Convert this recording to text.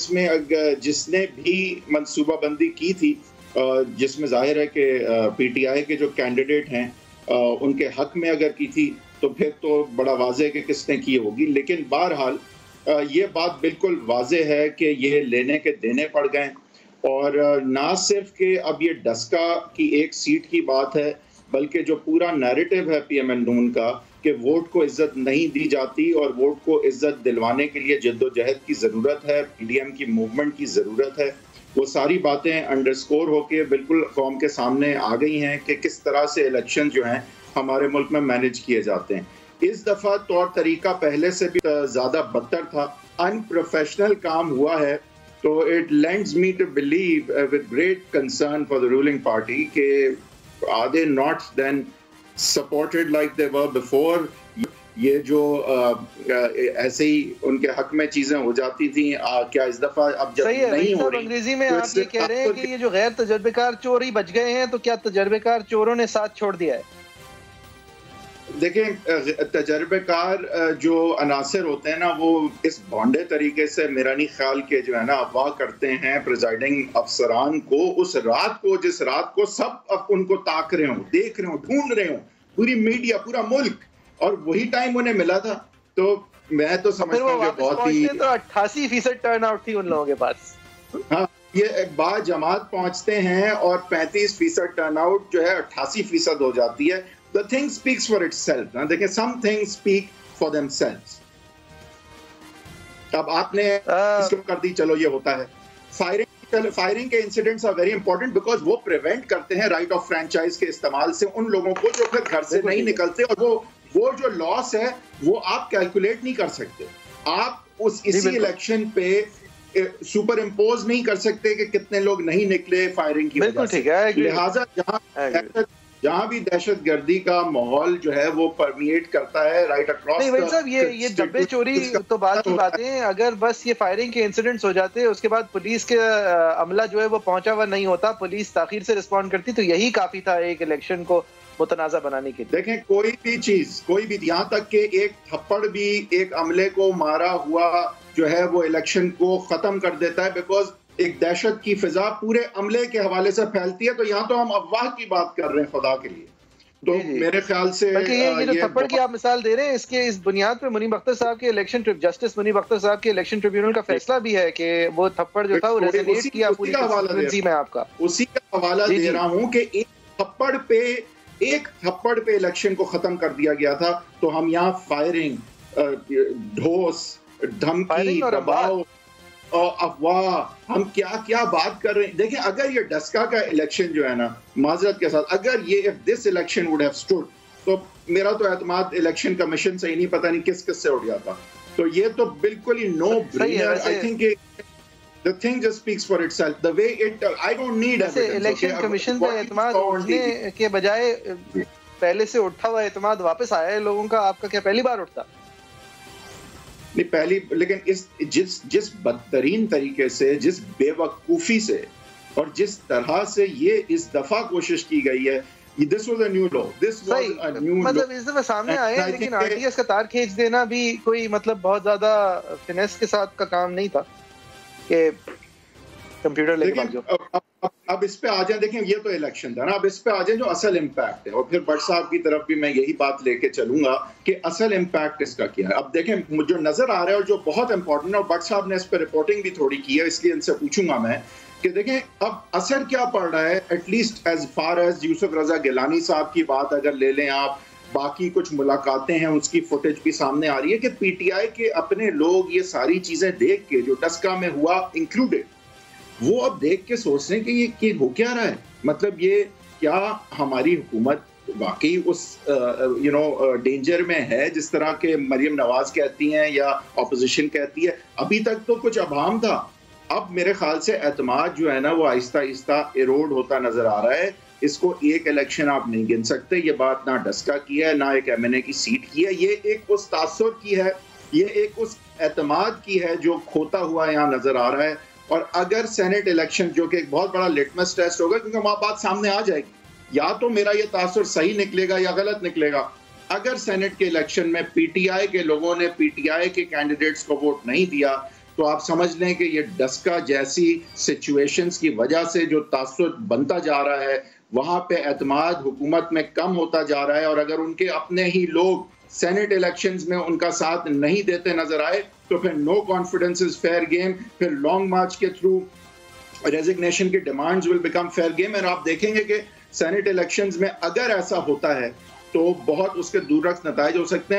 جس میں جس نے بھی منصوبہ بندی کی تھی، جس میں ظاہر ہے کہ پی ٹی آئی کے جو کینڈیڈیٹ ہیں ان کے حق میں اگر کی تھی تو پھر تو بڑا واضح ہے کہ کس نے کی ہوگی. لیکن بہرحال یہ بات بالکل واضح ہے کہ یہ لینے کے دینے پڑ گئے، اور نہ صرف کہ اب یہ ڈسکا کی ایک سیٹ کی بات ہے، بلکہ جو پورا نیریٹو ہے پی ایم این نون کا کہ ووٹ کو عزت نہیں دی جاتی اور ووٹ کو عزت دلوانے کے لیے جد و جہد کی ضرورت ہے، پی ڈی ایم کی موومنٹ کی ضرورت ہے، وہ ساری باتیں انڈرسکور ہو کے بالکل قوم کے سامنے آ گئی ہیں کہ کس طرح سے الیکشن جو ہیں ہمارے ملک میں مینج کیے جاتے ہیں. اس دفعہ طور طریقہ پہلے سے بھی زیادہ بدتر تھا، ان پروفیشنل کام ہوا ہے. تو it lends me to believe with great concern for the ruling party that are they not then supported like they were before. یہ جو ایسے ہی ان کے حق میں چیزیں ہو جاتی تھیں، کیا اس دفعہ اب جب نہیں ہو رہی؟ انگریزی میں آپ یہ کہہ رہے ہیں کہ یہ جو غیر تجربے کار چور ہی بچ گئے ہیں، تو کیا تجربے کار چوروں نے ساتھ چھوڑ دیا ہے؟ دیکھیں، تجربہ کار جو عناصر ہوتے ہیں نا، وہ اس بھونڈے طریقے سے میرا نہیں خیال کہ جو ہے نا اغوا کرتے ہیں پریزائڈنگ افسران کو اس رات کو، جس رات کو سب ان کو تاک رہے ہوں، دیکھ رہے ہوں، ڈھونڈ رہے ہوں، پوری میڈیا، پورا ملک، اور وہی ٹائم انہیں ملا تھا. تو میں تو سمجھتا ہوں کہ بہت ہی 88% ٹرن آؤٹ تھی ان لوگوں کے پاس. ہاں، یہ با جماعت پہنچتے ہیں اور 35% ٹرن آؤٹ جو ہے 88% ہو جاتی ہے. The thing speaks for itself. دیکھیں، some things speak for themselves. اب آپ نے کر دی، چلو یہ ہوتا ہے. فائرنگ کے incidents are very important because وہ پریونٹ کرتے ہیں رائٹ آف فرینچائز کے استعمال سے ان لوگوں کو جو پھر گھر سے نہیں نکلتے، اور وہ جو لاس ہے وہ آپ کیلکولیٹ نہیں کر سکتے. آپ اسی الیکشن پہ سپر امپوز نہیں کر سکتے کہ کتنے لوگ نہیں نکلے فائرنگ کی وجہ سے. لہٰذا جہاں بھی دہشت گردی کا ماحول جو ہے وہ پرمیٹ کرتا ہے رائٹ اکراس. نہیں بھائی صاحب، یہ ڈبے چوری تو بعد کی باتیں ہیں. اگر بس یہ فائرنگ کے انسیڈنٹس ہو جاتے، اس کے بعد پولیس کے عملہ جو ہے وہ پہنچا ہوا نہیں ہوتا، پولیس تاخیر سے رسپونڈ کرتی، تو یہی کافی تھا ایک الیکشن کو متنازع بنانے کے لیے. دیکھیں، کوئی بھی چیز، کوئی بھی، یہاں تک کہ ایک تھپڑ بھی ایک عملے کو مارا ہوا جو ہے وہ الیکشن کو ختم کر دیتا ہے، بیکاز ایک دہشت کی فضا پورے عملے کے حوالے سے پھیلتی ہے. تو یہاں تو ہم افواہ کی بات کر رہے ہیں خدا کے لیے. تو میرے خیال سے یہ جو تھپڑ کی آپ مثال دے رہے ہیں، اس بنیاد پہ منیب اختر صاحب کے جسٹس منیب اختر صاحب کے الیکشن ٹریبیونل کا فیصلہ بھی ہے کہ وہ تھپڑ جو تھا وہ ریزونیٹ کیا پوری کنسٹیٹوئنسی میں. آپ کا اسی کا حوالہ دے رہا ہوں کہ ایک تھپڑ پہ الیکشن کو ختم کر دیا گیا تھا. تو ہم یہاں فائرنگ، ڈھوس، دھمکی، دباؤ، افواہ، ہم کیا بات کر رہے ہیں. دیکھیں، اگر یہ ڈسکا کا الیکشن جو ہے نا، معذرت کے ساتھ، اگر یہ if this election would have stood، تو میرا تو اعتماد الیکشن کمیشن سے ہی نہیں، پتہ نہیں کس سے اٹھ جاتا. تو یہ تو بالکل ہی نو Brenner. I think the thing just speaks for itself. The way I don't need evidence. Election commission پہ اعتماد اٹھنے کے بجائے پہلے سے اٹھا ہوا اعتماد واپس آیا ہے لوگوں کا. آپ کا کیا پہلی بار اٹھتا؟ نہیں، پہلی، لیکن جس بدترین طریقے سے، جس بے وقوفی سے اور جس طرح سے یہ اس دفعہ کوشش کی گئی ہے، this was a new law. مطلب اس دفعہ سامنے آئے ہیں، لیکن آر ٹی ایس کا تار کھینچ دینا بھی کوئی مطلب بہت زیادہ فنیس کے ساتھ کا کام نہیں تھا کہ کمپیوٹر لے کے. اب اس پہ آ جائیں. دیکھیں، یہ تو الیکشن تھا نا، اب اس پہ آ جائیں جو اصل امپیکٹ ہے. اور پھر بٹ صاحب کی طرف بھی میں یہی بات لے کے چلوں گا کہ اصل امپیکٹ اس کا کیا ہے. اب دیکھیں، جو نظر آ رہا ہے اور جو بہت امپورٹنٹ ہے، اور بٹ صاحب نے اس پہ رپورٹنگ بھی تھوڑی کی ہے، اس لیے ان سے پوچھوں گا میں کہ دیکھیں اب اثر کیا پڑ رہا ہے. At least as far as Yusuf Raza Gilani صاحب کی بات اگر لے لیں آپ، باقی کچھ ملاقاتیں ہیں، اس کی فوٹیج بھی سامنے آ رہی ہے کہ پی ٹی آئی کے اپنے لوگ یہ ساری چیزیں دیکھ کے جو ڈسکا میں ہوا انکلوڈیڈ، وہ اب دیکھ کے سوچ رہے ہیں کہ یہ ہو کیا رہا ہے. مطلب یہ کیا ہماری حکومت واقعی اس ڈینجر میں ہے جس طرح کہ مریم نواز کہتی ہیں یا اپوزیشن کہتی ہے؟ ابھی تک تو کچھ ابہام تھا. اب میرے خیال سے اعتماد جو ہے نا وہ آہستہ آہستہ ایروڈ ہوتا نظر آ رہا ہے. اس کو ایک الیکشن آپ نہیں گن سکتے. یہ بات نہ ڈسکا کی ہے، نہ ایک ایم این اے کی سیٹ کی ہے. یہ ایک اس تاثر کی ہے، یہ ایک اس اعتماد کی ہے جو کھوتا ہوا یہاں نظر آ رہا ہے. اور اگر سینٹ الیکشن، جو کہ ایک بہت بڑا لٹمس ٹیسٹ ہوگا، کیونکہ وہاں بات سامنے آ جائے گی، یا تو میرا یہ تاثر صحیح نکلے گا یا غلط نکلے گا. اگر سینٹ کے الیکشن میں پی ٹی آئی کے لوگوں نے پی ٹی آئی کے کینڈیڈیٹس کو ووٹ نہیں دیا تو آپ سمجھ لیں کہ یہ ڈسکا جیسی سچویشنز کی وجہ سے جو تاثر بنتا جا رہا ہے، وہاں پہ اعتماد حکومت میں کم ہوتا جا رہا ہے، اور اگر ان کے اپنے ہی لوگ سینٹ الیکشنز میں ان کا ساتھ نہیں دیتے نظر آئے تو پھر no confidence is fair game, پھر لانگ مارچ کے تھرو ریزگنیشن کی demands will become fair game. اور آپ دیکھیں گے کہ سینٹ الیکشنز میں اگر ایسا ہوتا ہے تو بہت اس کے دور رخت نتائج ہو سکتے ہیں.